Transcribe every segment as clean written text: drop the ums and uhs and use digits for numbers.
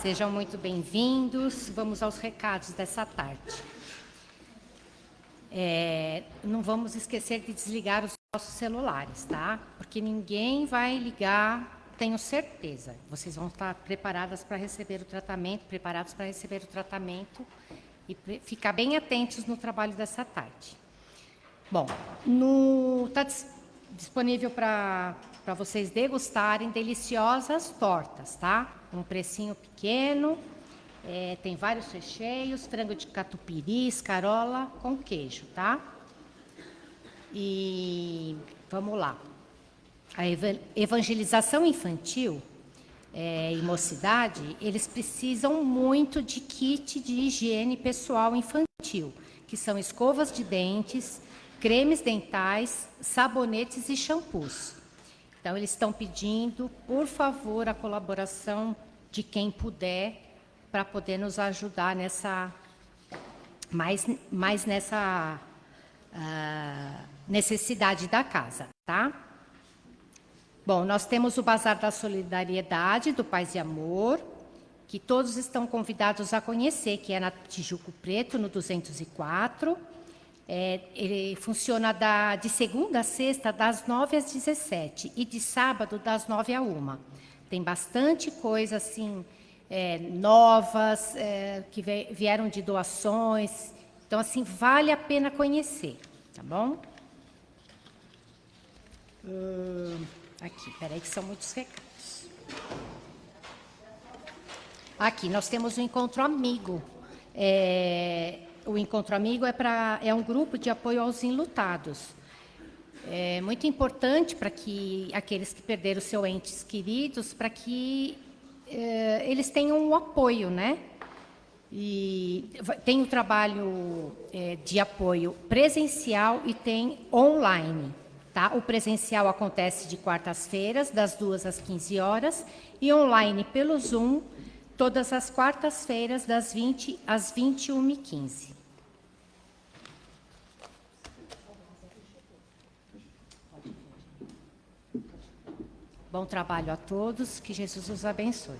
Sejam muito bem-vindos. Vamos aos recados dessa tarde. Não vamos esquecer de desligar os nossos celulares, tá? Porque ninguém vai ligar, tenho certeza. Vocês vão estar preparados para receber o tratamento e ficar bem atentos no trabalho dessa tarde. Bom, está disponível para vocês degustarem deliciosas tortas, tá? Um precinho pequeno, tem vários recheios, frango de catupiry, escarola com queijo, tá? E vamos lá. A evangelização infantil e mocidade, eles precisam muito de kit de higiene pessoal infantil, que são escovas de dentes, cremes dentais, sabonetes e shampoos. Então, eles estão pedindo, por favor, a colaboração de quem puder, para poder nos ajudar nessa, mais nessa necessidade da casa, tá? Bom, nós temos o Bazar da Solidariedade, do Paz e Amor, que todos estão convidados a conhecer, que é na Tijuco Preto, no 204. Ele funciona de segunda a sexta, das 9 às 17, e de sábado, das 9 à 1. Tem bastante coisa, assim, novas, que vieram de doações. Então, assim, vale a pena conhecer, tá bom? Aqui, peraí, que são muitos recados. Aqui, nós temos o Encontro Amigo. O Encontro Amigo é um grupo de apoio aos enlutados. É muito importante para que aqueles que perderam seus entes queridos, para que eles tenham um apoio, né? E tem o trabalho de apoio presencial e tem online. Tá? O presencial acontece de quartas-feiras, das 2 às 15 horas, e online pelo Zoom, todas as quartas-feiras, das 20 às 21h15. Bom trabalho a todos, que Jesus os abençoe.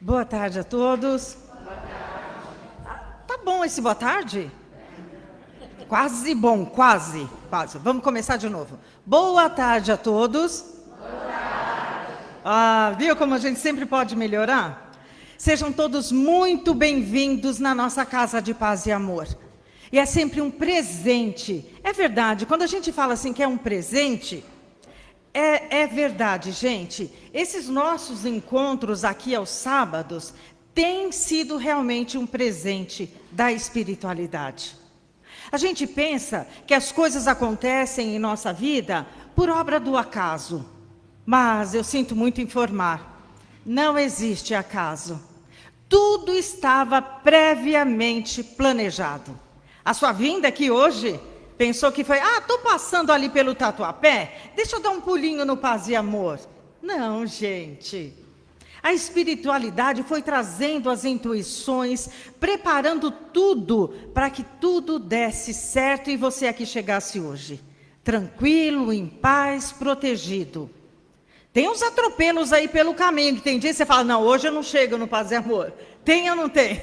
Boa tarde a todos. Boa tarde. Tá bom esse boa tarde? Quase bom, quase. Vamos começar de novo. Boa tarde a todos. Boa tarde. Viu como a gente sempre pode melhorar? Sejam todos muito bem-vindos na nossa casa de paz e amor. E é sempre um presente. É verdade, quando a gente fala assim que é um presente, é verdade, gente. Esses nossos encontros aqui aos sábados têm sido realmente um presente da espiritualidade. A gente pensa que as coisas acontecem em nossa vida por obra do acaso. Mas eu sinto muito informar, não existe acaso. Tudo estava previamente planejado. A sua vinda aqui hoje, pensou que foi, estou passando ali pelo Tatuapé, deixa eu dar um pulinho no Paz e Amor. Não, gente. A espiritualidade foi trazendo as intuições, preparando tudo para que tudo desse certo e você aqui chegasse hoje. Tranquilo, em paz, protegido. Tem uns atropelos aí pelo caminho, que tem dia que você fala, não, hoje eu não chego no Paz e Amor. Tem ou não tem?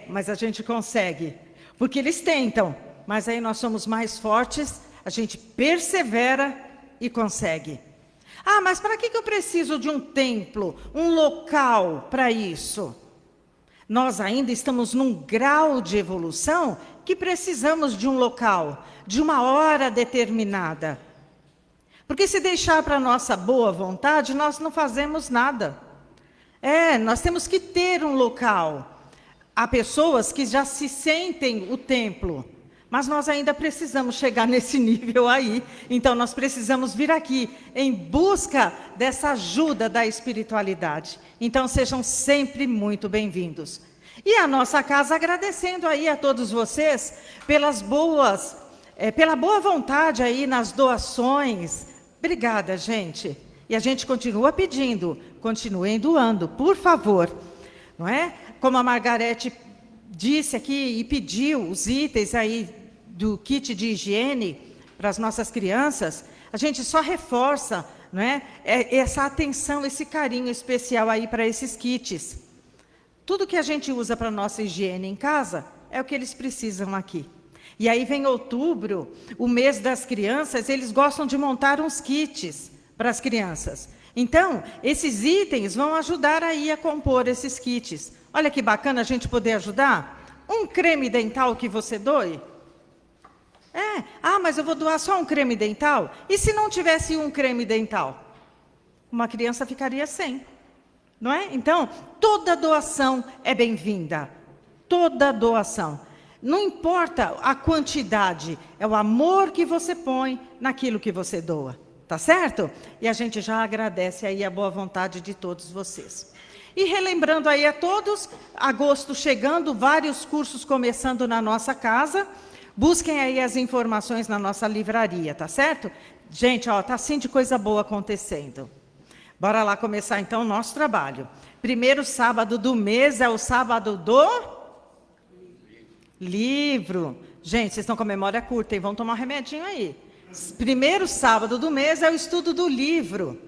Mas a gente consegue. Porque eles tentam, mas aí nós somos mais fortes, a gente persevera e consegue. Mas para que eu preciso de um templo, um local para isso? Nós ainda estamos num grau de evolução que precisamos de um local, de uma hora determinada. Porque se deixar para a nossa boa vontade, nós não fazemos nada. Nós temos que ter um local. Há pessoas que já se sentem o templo, mas nós ainda precisamos chegar nesse nível aí. Então, nós precisamos vir aqui em busca dessa ajuda da espiritualidade. Então, sejam sempre muito bem-vindos. E a nossa casa agradecendo aí a todos vocês pela boa vontade aí nas doações. Obrigada, gente. E a gente continua pedindo, continuem doando, por favor. Não é? Como a Margarete disse aqui e pediu os itens aí do kit de higiene para as nossas crianças, a gente só reforça, não é? Essa atenção, esse carinho especial aí para esses kits. Tudo que a gente usa para a nossa higiene em casa é o que eles precisam aqui. E aí vem outubro, o mês das crianças, eles gostam de montar uns kits para as crianças. Então, esses itens vão ajudar aí a compor esses kits. Olha que bacana a gente poder ajudar. Um creme dental que você doe? Mas eu vou doar só um creme dental? E se não tivesse um creme dental? Uma criança ficaria sem, não é? Então, toda doação é bem-vinda. Toda doação. Não importa a quantidade, é o amor que você põe naquilo que você doa. Tá certo? E a gente já agradece aí a boa vontade de todos vocês. E relembrando aí a todos, agosto chegando, vários cursos começando na nossa casa. Busquem aí as informações na nossa livraria, tá certo? Gente, ó, tá assim de coisa boa acontecendo. Bora lá começar então o nosso trabalho. Primeiro sábado do mês é o sábado do livro. Gente, vocês estão com a memória curta, hein? Vão tomar um remedinho aí. Primeiro sábado do mês é o estudo do livro,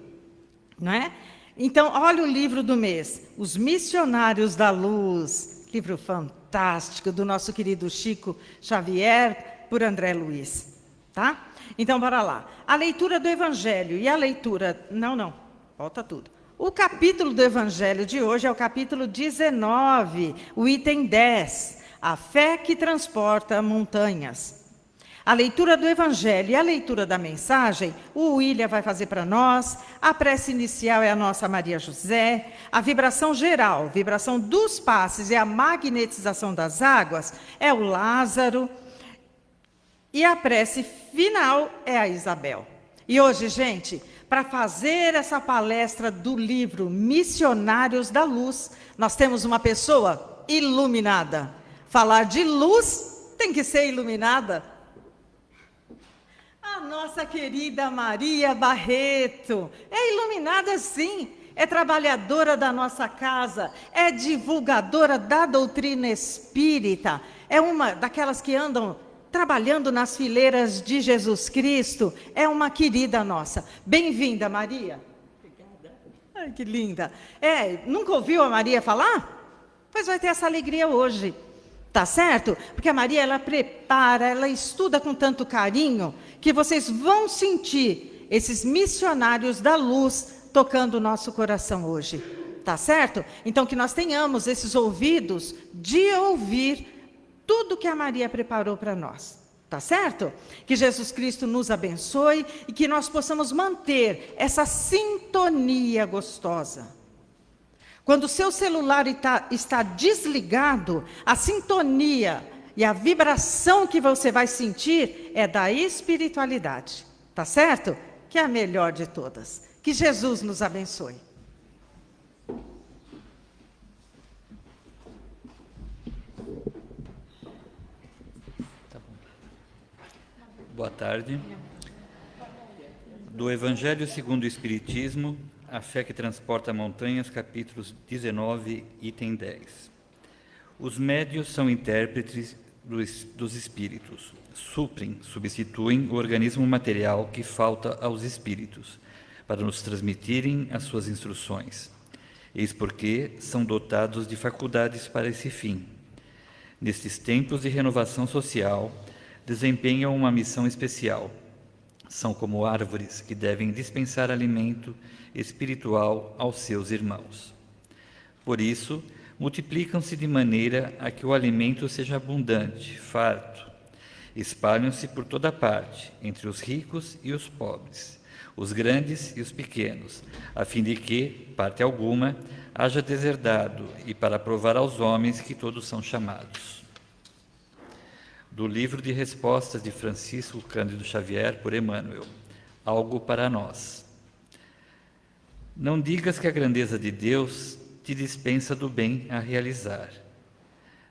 não é? Então, olha o livro do mês, Os Missionários da Luz, livro fantástico do nosso querido Chico Xavier, por André Luiz, tá? Então, bora lá. A leitura do Evangelho e a leitura... Não, volta tudo. O capítulo do Evangelho de hoje é o capítulo 19, o item 10, a fé que transporta montanhas. A leitura do Evangelho e a leitura da mensagem, o William vai fazer para nós, a prece inicial é a nossa Maria José, a vibração geral, vibração dos passes e a magnetização das águas é o Lázaro, e a prece final é a Isabel. E hoje, gente, para fazer essa palestra do livro Missionários da Luz, nós temos uma pessoa iluminada. Falar de luz tem que ser iluminada. A nossa querida Maria Barreto é iluminada sim, é trabalhadora da nossa casa, é divulgadora da doutrina espírita, é uma daquelas que andam trabalhando nas fileiras de Jesus Cristo, é uma querida nossa. Bem-vinda, Maria. Obrigada. Ai, que linda. Nunca ouviu a Maria falar? Pois vai ter essa alegria hoje. Tá certo? Porque a Maria, ela prepara, ela estuda com tanto carinho, que vocês vão sentir esses missionários da luz tocando o nosso coração hoje. Tá certo? Então, que nós tenhamos esses ouvidos de ouvir tudo que a Maria preparou para nós. Tá certo? Que Jesus Cristo nos abençoe e que nós possamos manter essa sintonia gostosa. Quando o seu celular está desligado, a sintonia e a vibração que você vai sentir é da espiritualidade. Tá certo? Que é a melhor de todas. Que Jesus nos abençoe. Tá bom. Boa tarde. Do Evangelho segundo o Espiritismo, a fé que transporta montanhas, capítulos 19, item 10. Os médios são intérpretes dos espíritos, suprem, substituem o organismo material que falta aos espíritos, para nos transmitirem as suas instruções. Eis porque são dotados de faculdades para esse fim. Nestes tempos de renovação social, desempenham uma missão especial. São como árvores que devem dispensar alimento espiritual aos seus irmãos. Por isso, multiplicam-se de maneira a que o alimento seja abundante, farto. Espalham-se por toda parte, entre os ricos e os pobres, os grandes e os pequenos, a fim de que, parte alguma, haja deserdado e para provar aos homens que todos são chamados. Do livro de respostas de Francisco Cândido Xavier, por Emmanuel, Algo para nós. Não digas que a grandeza de Deus te dispensa do bem a realizar.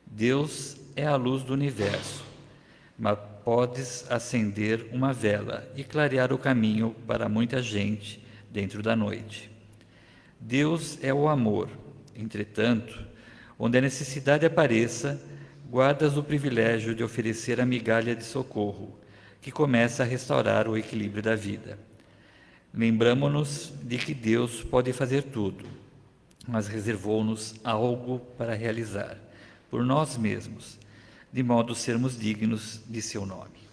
Deus é a luz do universo, mas podes acender uma vela e clarear o caminho para muita gente dentro da noite. Deus é o amor. Entretanto, onde a necessidade apareça, guardas o privilégio de oferecer a migalha de socorro, que começa a restaurar o equilíbrio da vida. Lembramo-nos de que Deus pode fazer tudo, mas reservou-nos algo para realizar, por nós mesmos, de modo a sermos dignos de seu nome.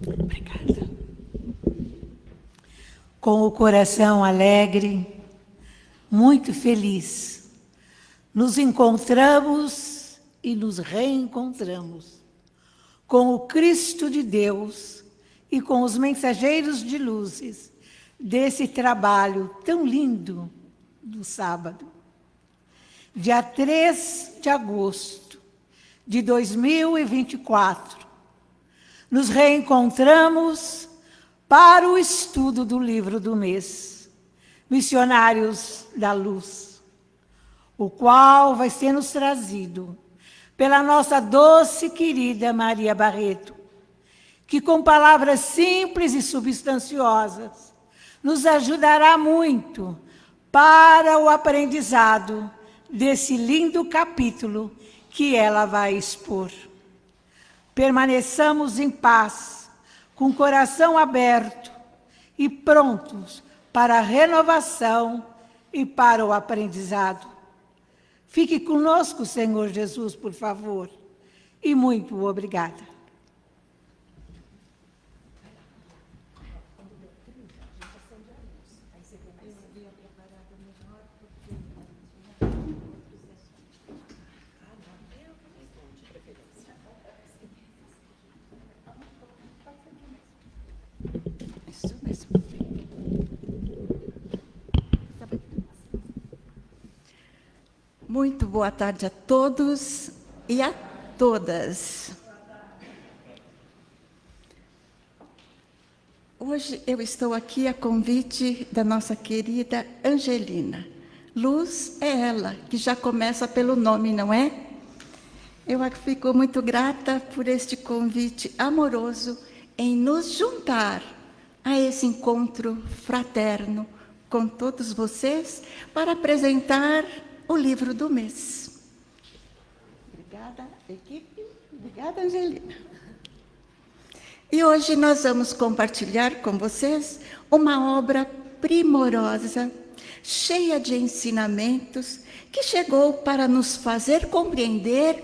Obrigada. Com o coração alegre, muito feliz, nos encontramos e nos reencontramos com o Cristo de Deus e com os mensageiros de luzes desse trabalho tão lindo do sábado. Dia 3 de agosto de 2024, nos reencontramos para o estudo do livro do mês, Missionários da Luz, o qual vai ser nos trazido pela nossa doce querida Maria Barreto, que com palavras simples e substanciosas nos ajudará muito para o aprendizado desse lindo capítulo que ela vai expor. Permaneçamos em paz, com o coração aberto e prontos para a renovação e para o aprendizado. Fique conosco, Senhor Jesus, por favor, e muito obrigada. Muito boa tarde a todos e a todas. Hoje eu estou aqui a convite da nossa querida Angelina. Luz é ela, que já começa pelo nome, não é? Eu fico muito grata por este convite amoroso em nos juntar a esse encontro fraterno com todos vocês para apresentar o livro do mês. Obrigada, equipe. Obrigada, Angelina. E hoje nós vamos compartilhar com vocês uma obra primorosa, cheia de ensinamentos, que chegou para nos fazer compreender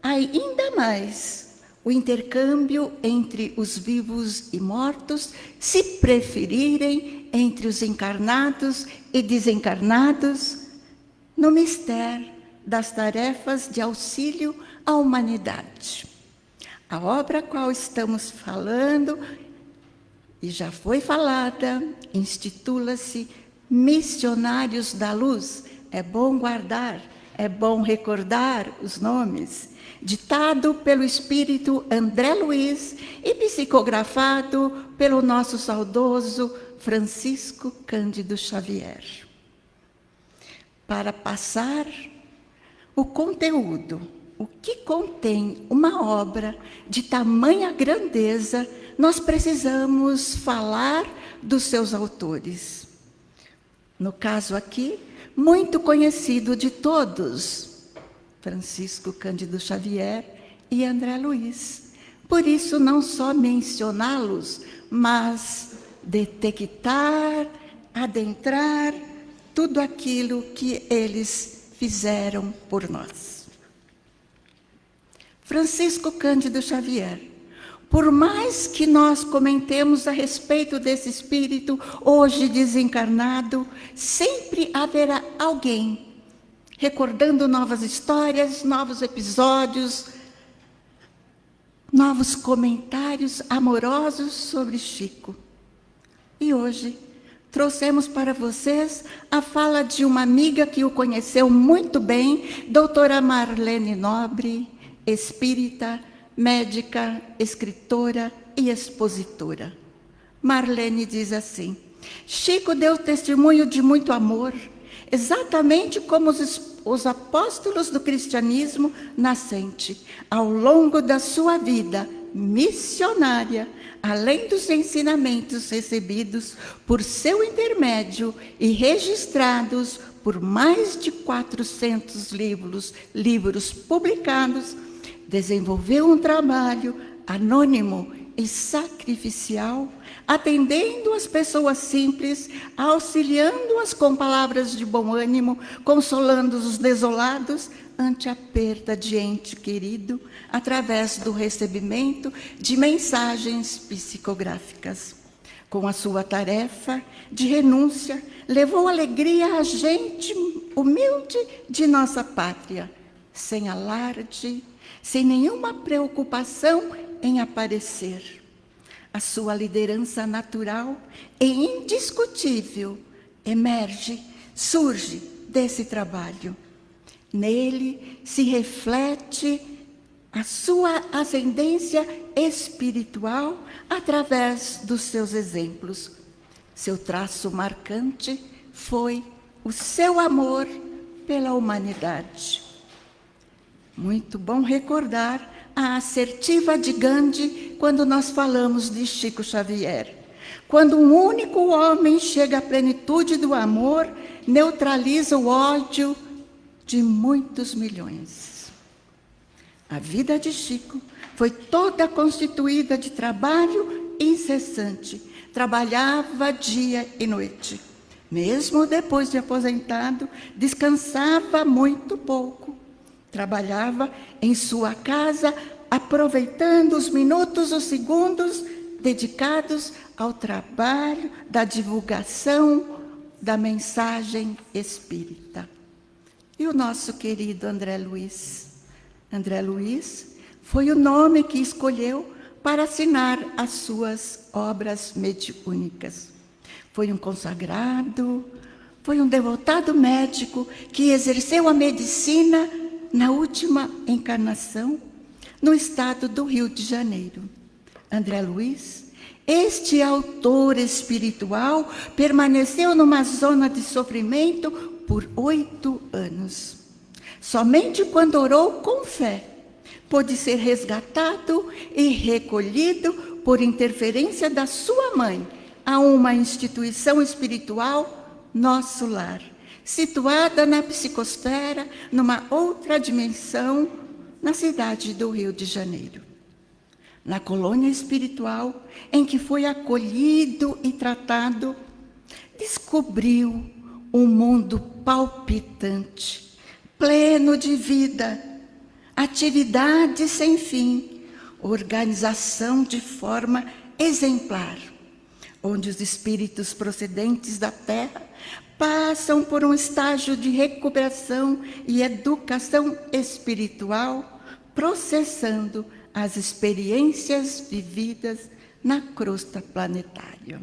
ainda mais o intercâmbio entre os vivos e mortos, se preferirem, entre os encarnados e desencarnados, no mistério das tarefas de auxílio à humanidade. A obra a qual estamos falando, e já foi falada, intitula-se Missionários da Luz. É bom guardar, é bom recordar os nomes. Ditado pelo espírito André Luiz e psicografado pelo nosso saudoso Francisco Cândido Xavier. Para passar o conteúdo, o que contém uma obra de tamanha grandeza, nós precisamos falar dos seus autores. No caso aqui, muito conhecido de todos, Francisco Cândido Xavier e André Luiz. Por isso, não só mencioná-los, mas detectar, adentrar tudo aquilo que eles fizeram por nós. Francisco Cândido Xavier. Por mais que nós comentemos a respeito desse espírito hoje desencarnado, sempre haverá alguém recordando novas histórias, novos episódios, novos comentários amorosos sobre Chico. E hoje trouxemos para vocês a fala de uma amiga que o conheceu muito bem, doutora Marlene Nobre, espírita, médica, escritora e expositora. Marlene diz assim: Chico deu testemunho de muito amor, exatamente como os apóstolos do cristianismo nascente, ao longo da sua vida missionária, além dos ensinamentos recebidos por seu intermédio e registrados por mais de 400 livros publicados, desenvolveu um trabalho anônimo e sacrificial, atendendo as pessoas simples, auxiliando-as com palavras de bom ânimo, consolando os desolados ante a perda de ente querido, através do recebimento de mensagens psicográficas. Com a sua tarefa de renúncia, levou alegria à gente humilde de nossa pátria, sem alarde, sem nenhuma preocupação em aparecer. A sua liderança natural e indiscutível surge desse trabalho. Nele se reflete a sua ascendência espiritual através dos seus exemplos. Seu traço marcante foi o seu amor pela humanidade. Muito bom recordar a assertiva de Gandhi quando nós falamos de Chico Xavier. Quando um único homem chega à plenitude do amor, neutraliza o ódio de muitos milhões. A vida de Chico foi toda constituída de trabalho incessante. Trabalhava dia e noite. Mesmo depois de aposentado, descansava muito pouco. Trabalhava em sua casa, aproveitando os minutos, os segundos dedicados ao trabalho da divulgação da mensagem espírita. E o nosso querido André Luiz? André Luiz foi o nome que escolheu para assinar as suas obras mediúnicas. Foi um consagrado, foi um devotado médico que exerceu a medicina na última encarnação, no estado do Rio de Janeiro. André Luiz, este autor espiritual, permaneceu numa zona de sofrimento por 8 anos. Somente quando orou com fé, pôde ser resgatado e recolhido por interferência da sua mãe a uma instituição espiritual, Nosso Lar, situada na psicosfera, numa outra dimensão, na cidade do Rio de Janeiro. Na colônia espiritual em que foi acolhido e tratado, descobriu um mundo palpitante, pleno de vida, atividade sem fim, organização de forma exemplar, onde os espíritos procedentes da Terra passam por um estágio de recuperação e educação espiritual, processando as experiências vividas na crosta planetária.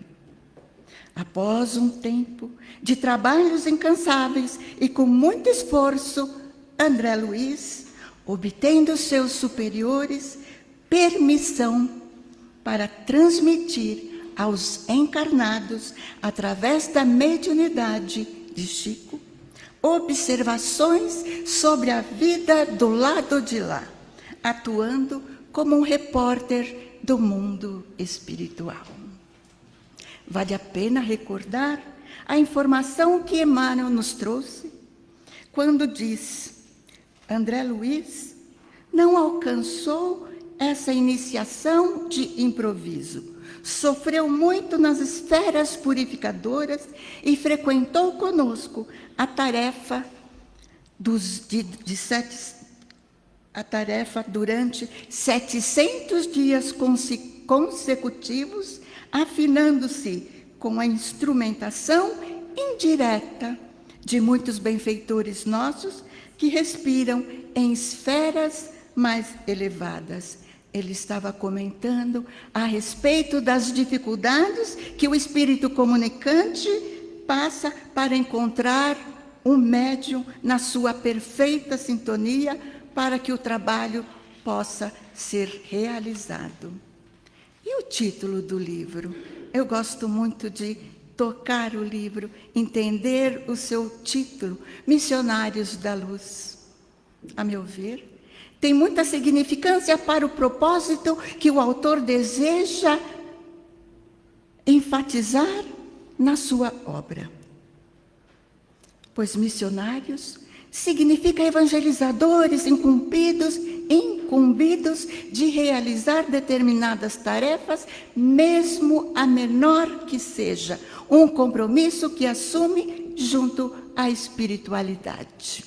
Após um tempo de trabalhos incansáveis e com muito esforço, André Luiz, obtendo seus superiores permissão para transmitir aos encarnados, através da mediunidade de Chico, observações sobre a vida do lado de lá, atuando como um repórter do mundo espiritual. Vale a pena recordar a informação que Emmanuel nos trouxe, quando diz: André Luiz não alcançou essa iniciação de improviso. Sofreu muito nas esferas purificadoras e frequentou conosco a tarefa durante 700 dias consecutivos, afinando-se com a instrumentação indireta de muitos benfeitores nossos que respiram em esferas mais elevadas. Ele estava comentando a respeito das dificuldades que o espírito comunicante passa para encontrar um médium na sua perfeita sintonia para que o trabalho possa ser realizado. E o título do livro? Eu gosto muito de tocar o livro, entender o seu título, Missionários da Luz. A meu ver, tem muita significância para o propósito que o autor deseja enfatizar na sua obra. Pois missionários significa evangelizadores incumbidos de realizar determinadas tarefas, mesmo a menor que seja, um compromisso que assume junto à espiritualidade.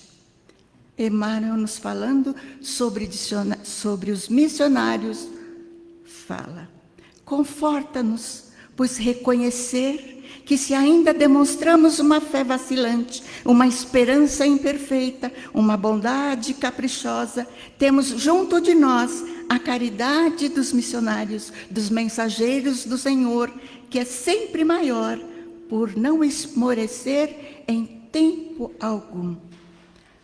Emmanuel, nos falando sobre os missionários, fala: conforta-nos, pois reconhecer que se ainda demonstramos uma fé vacilante, uma esperança imperfeita, uma bondade caprichosa, temos junto de nós a caridade dos missionários, dos mensageiros do Senhor, que é sempre maior, por não esmorecer em tempo algum.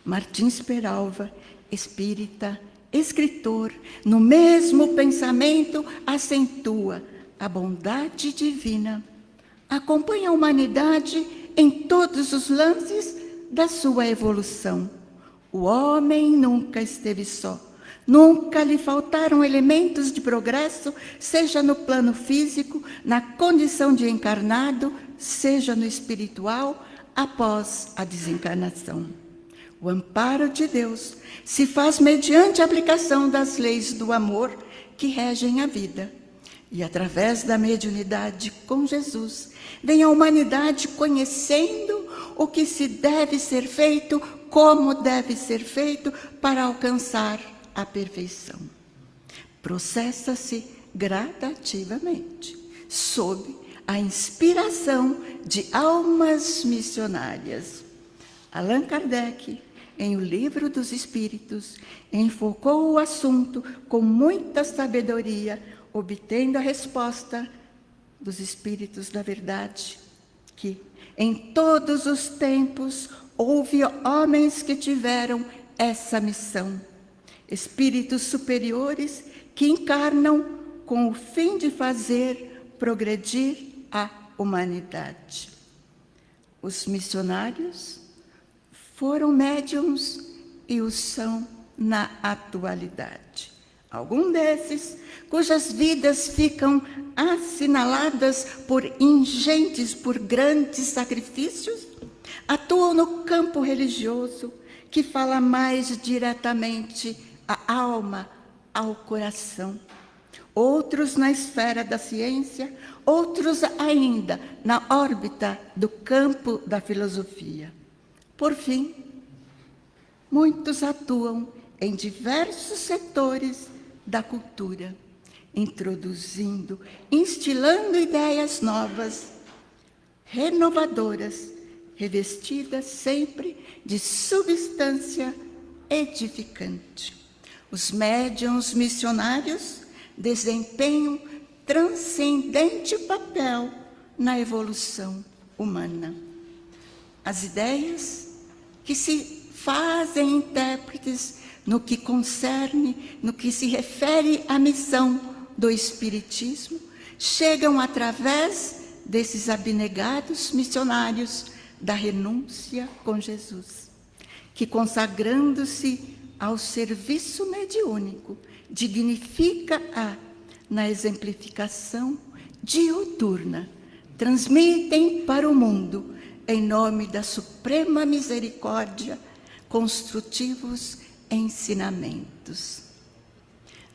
Martins Peralva, espírita, escritor, no mesmo pensamento acentua a bondade divina. Acompanha a humanidade em todos os lances da sua evolução. O homem nunca esteve só. Nunca lhe faltaram elementos de progresso, seja no plano físico, na condição de encarnado, seja no espiritual, após a desencarnação. O amparo de Deus se faz mediante a aplicação das leis do amor que regem a vida. E através da mediunidade com Jesus, vem a humanidade conhecendo o que se deve ser feito, como deve ser feito para alcançar a perfeição. Processa-se gradativamente, sob a inspiração de almas missionárias. Allan Kardec, em O Livro dos Espíritos, enfocou o assunto com muita sabedoria, obtendo a resposta dos Espíritos da Verdade, que em todos os tempos houve homens que tiveram essa missão, espíritos superiores que encarnam com o fim de fazer progredir a humanidade. Os missionários foram médiuns e o são na atualidade. Alguns desses, cujas vidas ficam assinaladas por grandes sacrifícios, atuam no campo religioso, que fala mais diretamente à alma, ao coração. Outros na esfera da ciência, outros ainda na órbita do campo da filosofia. Por fim, muitos atuam em diversos setores da cultura, introduzindo, instilando ideias novas, renovadoras, revestidas sempre de substância edificante. Os médiuns missionários desempenham transcendente papel na evolução humana. As ideias que se fazem intérpretes no que concerne, no que se refere à missão do Espiritismo, chegam através desses abnegados missionários da renúncia com Jesus, que, consagrando-se ao serviço mediúnico, dignifica-a na exemplificação diuturna, transmitem para o mundo, em nome da suprema misericórdia, construtivos ensinamentos.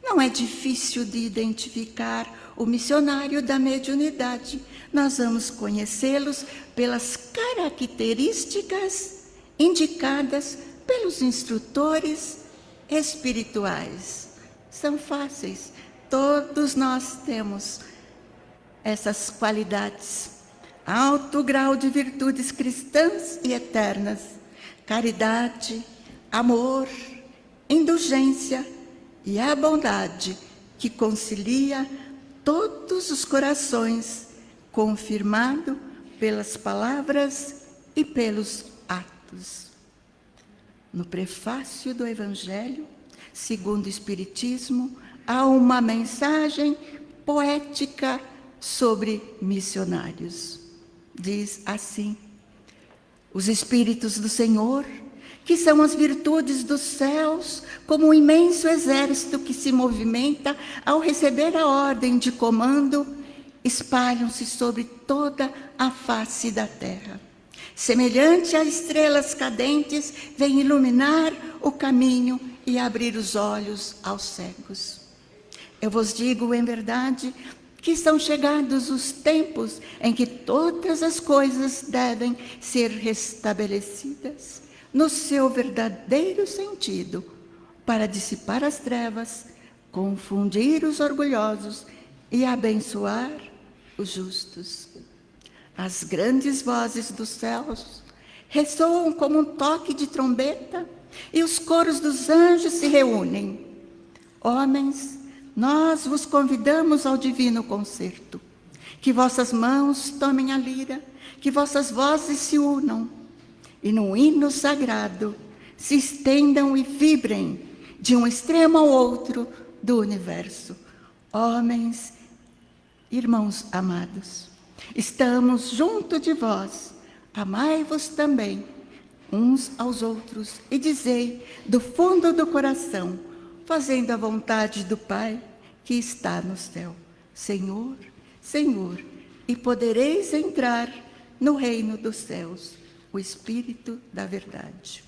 Não é difícil de identificar o missionário da mediunidade. Nós vamos conhecê-los pelas características indicadas pelos instrutores espirituais. São fáceis, todos nós temos essas qualidades. Alto grau de virtudes cristãs e eternas, caridade, amor, indulgência e a bondade que concilia todos os corações, confirmado pelas palavras e pelos atos. No prefácio do Evangelho, segundo o Espiritismo, há uma mensagem poética sobre missionários. diz assim: os Espíritos do Senhor, que são as virtudes dos céus, como um imenso exército que se movimenta ao receber a ordem de comando, espalham-se sobre toda a face da terra. Semelhante a estrelas cadentes, vêm iluminar o caminho e abrir os olhos aos cegos. Eu vos digo em verdade que são chegados os tempos em que todas as coisas devem ser restabelecidas no seu verdadeiro sentido, para dissipar as trevas, confundir os orgulhosos e abençoar os justos. As grandes vozes dos céus ressoam como um toque de trombeta e os coros dos anjos se reúnem. Homens, nós vos convidamos ao divino concerto. Que vossas mãos tomem a lira, que vossas vozes se unam e num hino sagrado se estendam e vibrem de um extremo ao outro do universo. Homens, irmãos amados, estamos junto de vós, amai-vos também uns aos outros e dizei do fundo do coração, fazendo a vontade do Pai que está no céu: Senhor, Senhor, e podereis entrar no reino dos céus, o Espírito da verdade.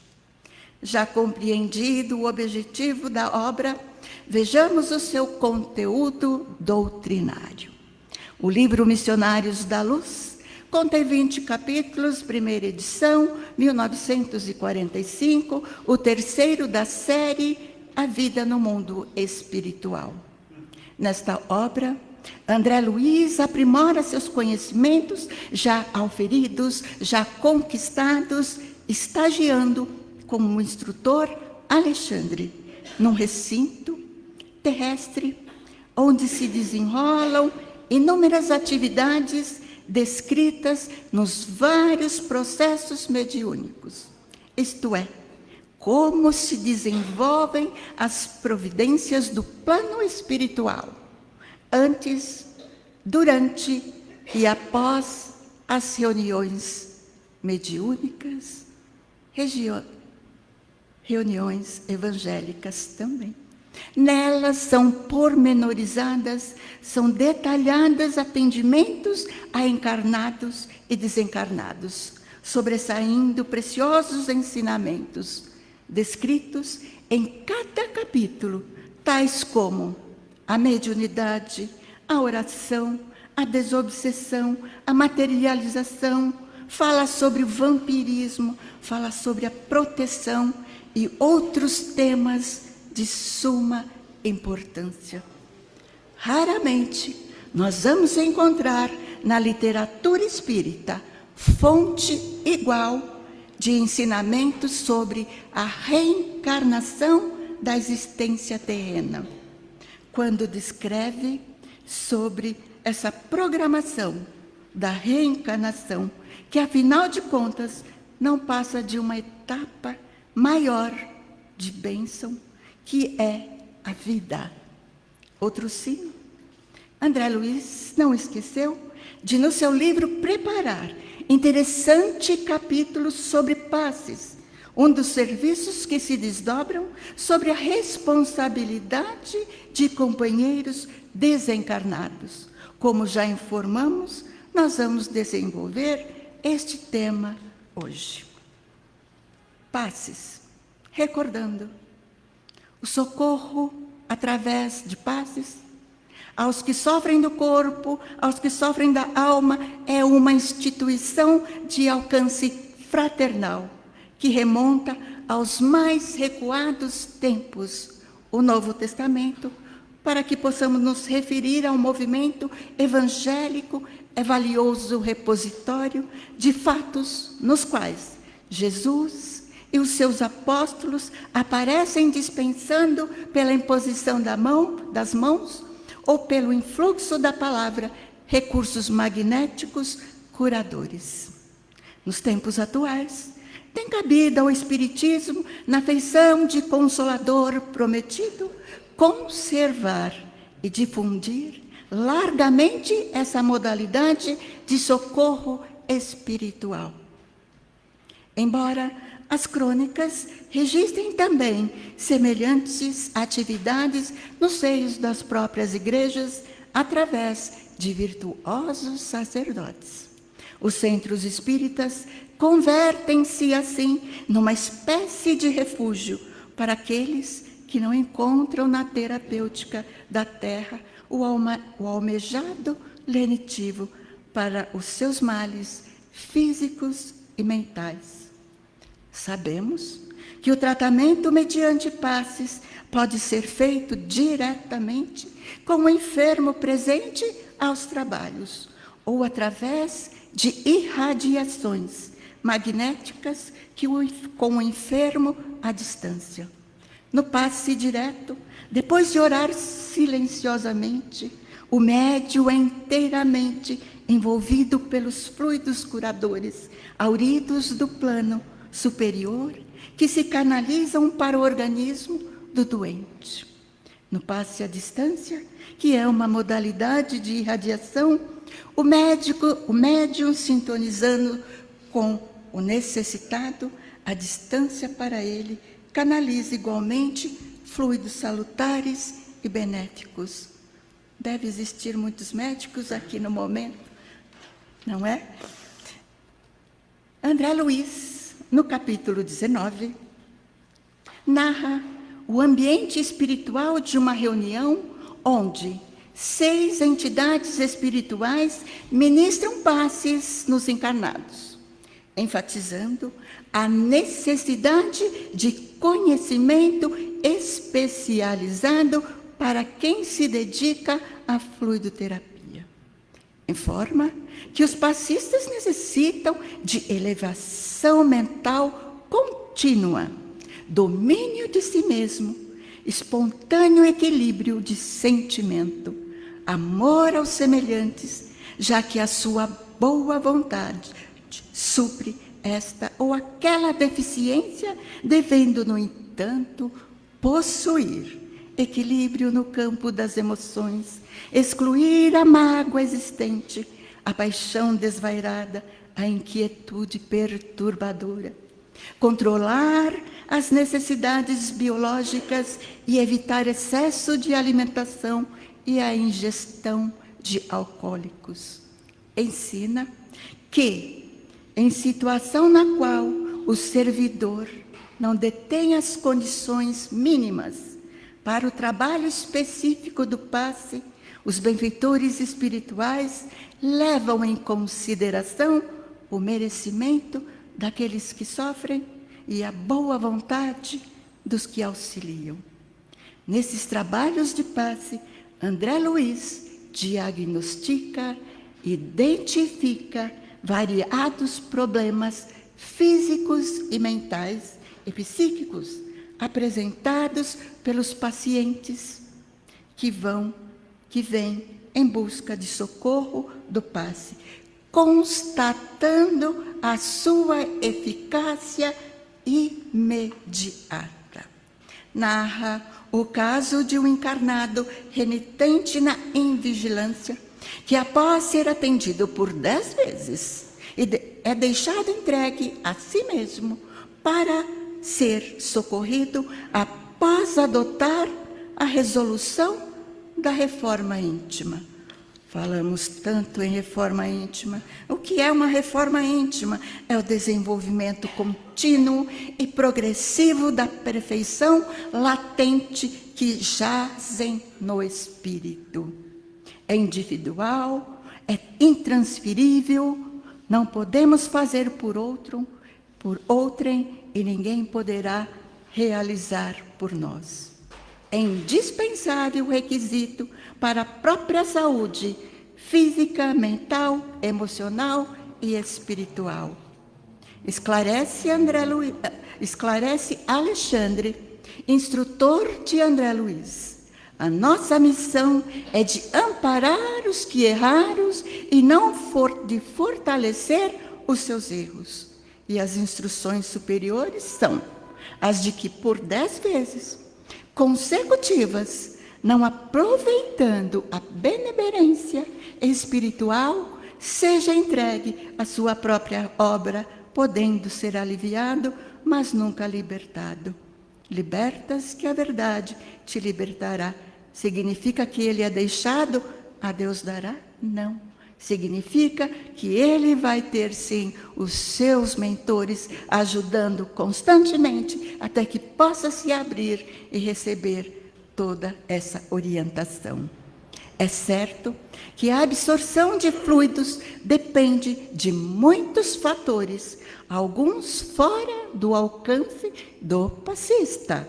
Já compreendido o objetivo da obra, vejamos o seu conteúdo doutrinário. O livro Missionários da Luz contém 20 capítulos, primeira edição, 1945, o terceiro da série A Vida no Mundo Espiritual. Nesta obra, André Luiz aprimora seus conhecimentos, já auferidos, já conquistados, estagiando como um instrutor Alexandre, num recinto terrestre, onde se desenrolam inúmeras atividades descritas nos vários processos mediúnicos, isto é, como se desenvolvem as providências do plano espiritual, antes, durante e após as reuniões mediúnicas, reuniões evangélicas também. Nelas são pormenorizadas, são detalhadas atendimentos a encarnados e desencarnados, sobressaindo preciosos ensinamentos, descritos em cada capítulo, tais como a mediunidade, a oração, a desobsessão, a materialização, fala sobre o vampirismo, fala sobre a proteção e outros temas de suma importância. Raramente nós vamos encontrar na literatura espírita fonte igual de ensinamentos sobre a reencarnação da existência terrena, quando descreve sobre essa programação da reencarnação, que afinal de contas não passa de uma etapa maior de bênção, que é a vida. Outro sim, André Luiz não esqueceu de, no seu livro, preparar interessante capítulo sobre passes, um dos serviços que se desdobram sobre a responsabilidade de companheiros desencarnados. Como já informamos, nós vamos desenvolver este tema hoje. Passes, recordando o socorro através de passes aos que sofrem do corpo, aos que sofrem da alma, é uma instituição de alcance fraternal, que remonta aos mais recuados tempos, o Novo Testamento, para que possamos nos referir ao movimento evangélico, é valioso repositório de fatos nos quais Jesus e os seus apóstolos aparecem dispensando pela imposição das mãos, ou pelo influxo da palavra, recursos magnéticos curadores. Nos tempos atuais, tem cabida ao Espiritismo, na feição de Consolador prometido, conservar e difundir largamente essa modalidade de socorro espiritual. Embora as crônicas registrem também semelhantes atividades nos seios das próprias igrejas através de virtuosos sacerdotes. Os centros espíritas convertem-se assim numa espécie de refúgio para aqueles que não encontram na terapêutica da terra o almejado lenitivo para os seus males físicos e mentais. Sabemos que o tratamento mediante passes pode ser feito diretamente com o enfermo presente aos trabalhos ou através de irradiações magnéticas com o enfermo à distância. No passe direto, depois de orar silenciosamente, o médium é inteiramente envolvido pelos fluidos curadores auridos do plano superior, que se canalizam para o organismo do doente. No passe à distância, que é uma modalidade de irradiação, o médium sintonizando com o necessitado, a distância para ele canaliza igualmente fluidos salutares e benéficos. Deve existir muitos médicos aqui no momento, não é? André Luiz, no capítulo 19, narra o ambiente espiritual de uma reunião onde 6 entidades espirituais ministram passes nos encarnados, enfatizando a necessidade de conhecimento especializado para quem se dedica à fluidoterapia. Informa que os passistas necessitam de elevação mental contínua, domínio de si mesmo, espontâneo equilíbrio de sentimento, amor aos semelhantes, já que a sua boa vontade supre esta ou aquela deficiência, devendo, no entanto, possuir equilíbrio no campo das emoções, excluir a mágoa existente, a paixão desvairada, a inquietude perturbadora, controlar as necessidades biológicas e evitar excesso de alimentação e a ingestão de alcoólicos. Ensina que, em situação na qual o servidor não detém as condições mínimas para o trabalho específico do passe, os benfeitores espirituais levam em consideração o merecimento daqueles que sofrem e a boa vontade dos que auxiliam. Nesses trabalhos de passe, André Luiz diagnostica, identifica variados problemas físicos e mentais e psíquicos apresentados pelos pacientes que vêm em busca de socorro do passe, constatando a sua eficácia imediata. Narra o caso de um encarnado renitente na invigilância, que após ser atendido por 10 vezes, é deixado entregue a si mesmo para ser socorrido após adotar a resolução da reforma íntima. Falamos tanto em reforma íntima. O que é uma reforma íntima? É o desenvolvimento contínuo e progressivo da perfeição latente que jazem no espírito. É individual, é intransferível, não podemos fazer por outrem, e ninguém poderá realizar por nós. É indispensável o requisito para a própria saúde física, mental, emocional e espiritual. Esclarece Alexandre, instrutor de André Luiz. A nossa missão é de amparar os que erraram e não de fortalecer os seus erros. E as instruções superiores são as de que por 10 vezes consecutivas, não aproveitando a benemerência espiritual, seja entregue à sua própria obra, podendo ser aliviado, mas nunca libertado. Libertas que a verdade te libertará. Significa que ele é deixado, a Deus dará? Não. Significa que ele vai ter, sim, os seus mentores ajudando constantemente até que possa se abrir e receber toda essa orientação. É certo que a absorção de fluidos depende de muitos fatores, alguns fora do alcance do passista,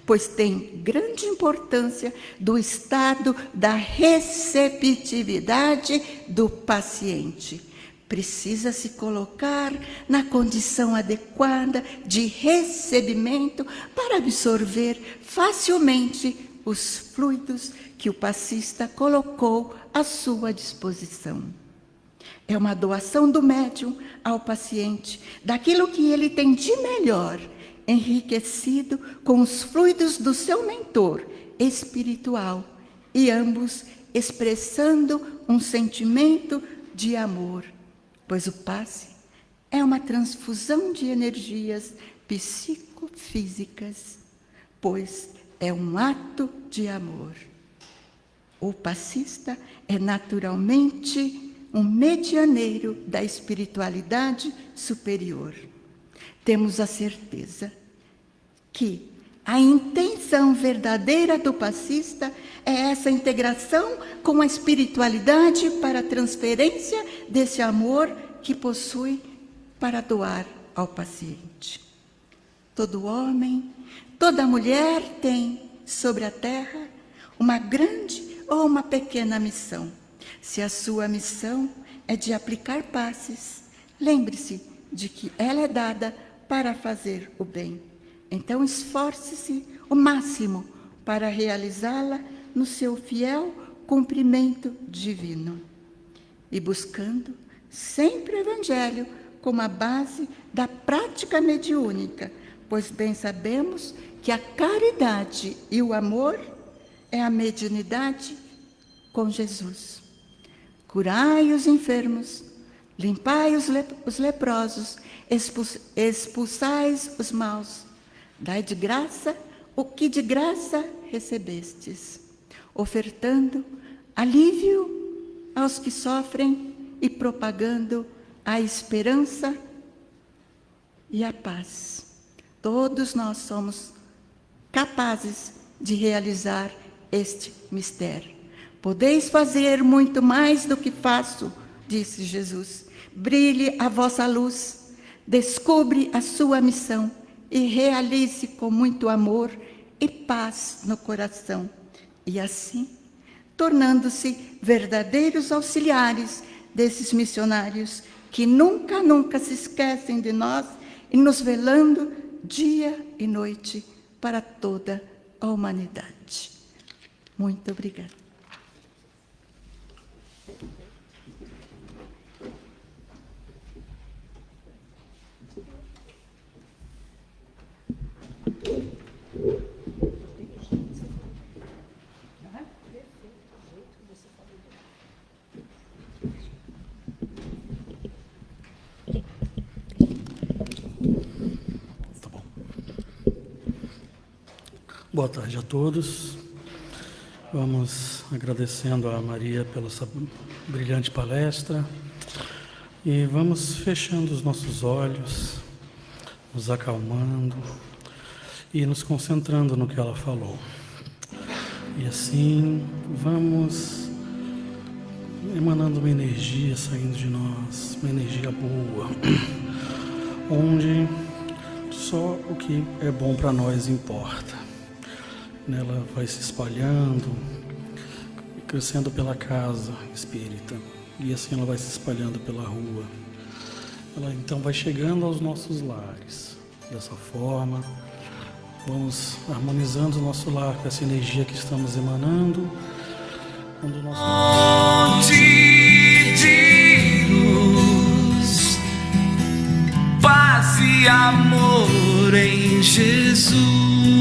pois tem grande importância do estado da receptividade do paciente. Precisa se colocar na condição adequada de recebimento para absorver facilmente os fluidos que o passista colocou à sua disposição. É uma doação do médium ao paciente, daquilo que ele tem de melhor, enriquecido com os fluidos do seu mentor espiritual, e ambos expressando um sentimento de amor, pois o passe é uma transfusão de energias psicofísicas, pois é um ato de amor. O passista é naturalmente um medianeiro da espiritualidade superior. Temos a certeza que a intenção verdadeira do passista é essa integração com a espiritualidade para a transferência desse amor que possui para doar ao paciente. Todo homem, toda mulher tem sobre a terra uma grande ou uma pequena missão. Se a sua missão é de aplicar passes, lembre-se de que ela é dada para fazer o bem. Então esforce-se o máximo para realizá-la no seu fiel cumprimento divino. E buscando sempre o Evangelho como a base da prática mediúnica, pois bem sabemos que a caridade e o amor é a mediunidade com Jesus. Curai os enfermos, limpai os leprosos, expulsais os maus, dai de graça o que de graça recebestes, ofertando alívio aos que sofrem e propagando a esperança e a paz. Todos nós somos capazes de realizar este mistério. Podeis fazer muito mais do que faço, disse Jesus. Brilhe a vossa luz, descubra a sua missão e realize com muito amor e paz no coração. E assim, tornando-se verdadeiros auxiliares desses missionários que nunca, nunca se esquecem de nós e nos velando dia e noite para toda a humanidade. Muito obrigada. Boa tarde a todos. Vamos agradecendo a Maria pela essa brilhante palestra e vamos fechando os nossos olhos, nos acalmando e nos concentrando no que ela falou. E assim vamos emanando uma energia saindo de nós, uma energia boa, onde só o que é bom para nós importa. Ela vai se espalhando, crescendo pela casa espírita, e assim ela vai se espalhando pela rua. Ela então vai chegando aos nossos lares. Dessa forma, vamos harmonizando o nosso lar com essa energia que estamos emanando. Quando o nosso... Fonte de luz, paz e amor em Jesus.